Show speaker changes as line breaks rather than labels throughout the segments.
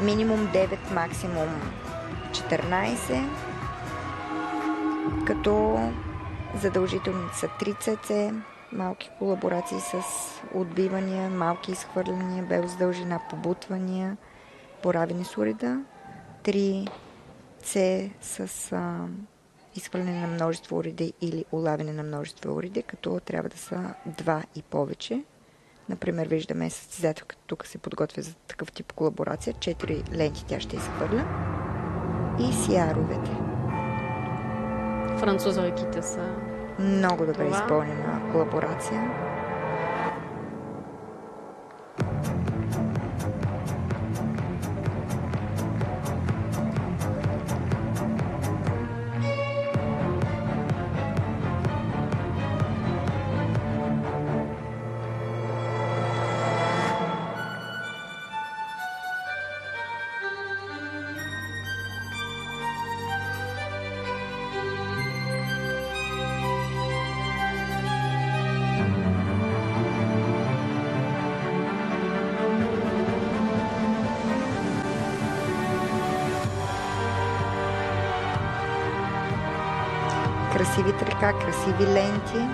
Минимум 9, максимум 14, като задължителни са 3 cc, малки колаборации с отбивания, малки изхвърляния, без дължина, побутвания, боравене с уреда, 3 C с изхвърляне на множество уреди или улавяне на множество уреди, като трябва да са 2 и повече. Например, виждаме състезателката тук се подготвя за такъв тип колаборация. 4 ленти тя ще изхвърля. И CR-овете.
Французойките са...
Много добре изпълнена колаборация. Красиви трика, красиви ленти.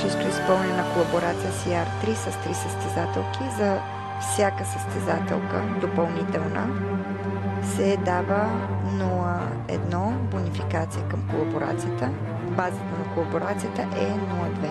Чисто изпълнена колаборация CR3 с 3 състезателки. За всяка състезателка допълнителна се дава 0,1 бонификация към колаборацията. Базата на колаборацията е 0,2.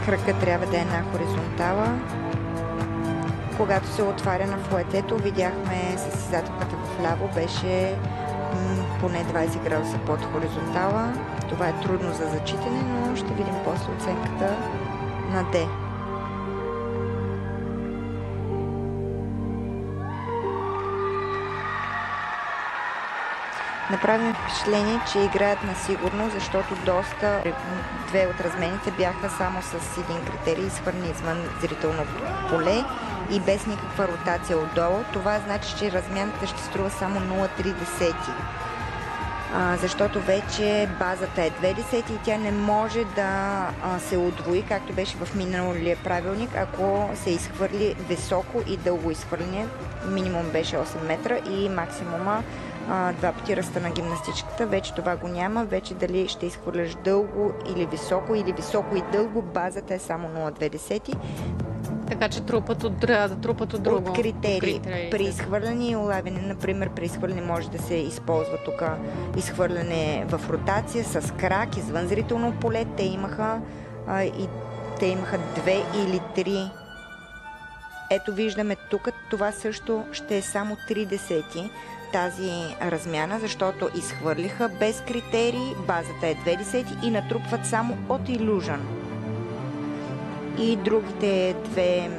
Кръгът трябва да е една хоризонтала. Когато се отваря на флуетето, видяхме състезателката в ляво беше поне 20 градуса под хоризонтала. Това е трудно за зачитане, но ще видим после оценката на D. Направим впечатление, че играят на сигурно, защото две от размените бяха само с един критерий, изхвърляни извън зрителното поле и без никаква ротация отдолу. Това значи, че размяната ще струва само 0,3, защото вече базата е 2 и тя не може да се удвои, както беше в миналия правилник, ако се изхвърли високо и дълго изхвърляне. Минимум беше 8 метра и максимума 2 пъти ръста на гимнастичката. Вече това го няма. Вече дали ще изхвърляш дълго или високо и дълго, базата е само 0,2.
Така че трупат от друго.
От критерии. При изхвърляне и улавяне, например, при изхвърляне може да се използва тук изхвърляне в ротация с крак, извън зрително поле. Те имаха 2 или 3. Ето виждаме тук, това също ще е само 0,3 тази размяна, защото изхвърлиха без критерии, базата е 2 и натрупват само от Illusion. И другите две,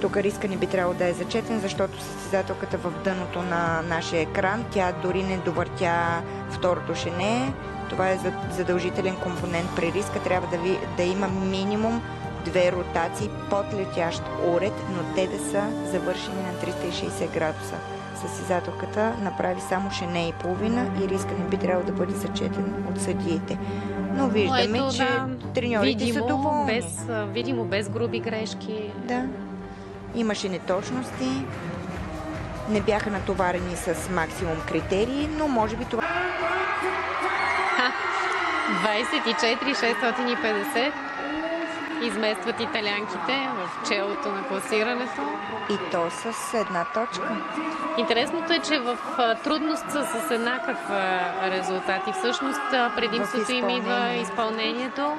тук риска не би трябвало да е зачетен, защото състезателката в дъното на нашия екран, тя дори не довъртя второто шене. Това е задължителен компонент при риска, трябва да има минимум 2 ротации под летящ уред, но те да са завършени на 360 градуса. Състезателката направи само шене и половина и риска не би трябвало да бъде зачетен от съдиите. Но виждаме, че треньорите са доволни.
Видимо, без груби грешки.
Да. Имаше неточности. Не бяха натоварени с максимум критерии, но може би това...
24 650 изместват италянките в челото на класирането.
И то с една точка.
Интересното е, че в трудност са с еднакъв резултат и всъщност предимството им идва
изпълнение.
изпълнението.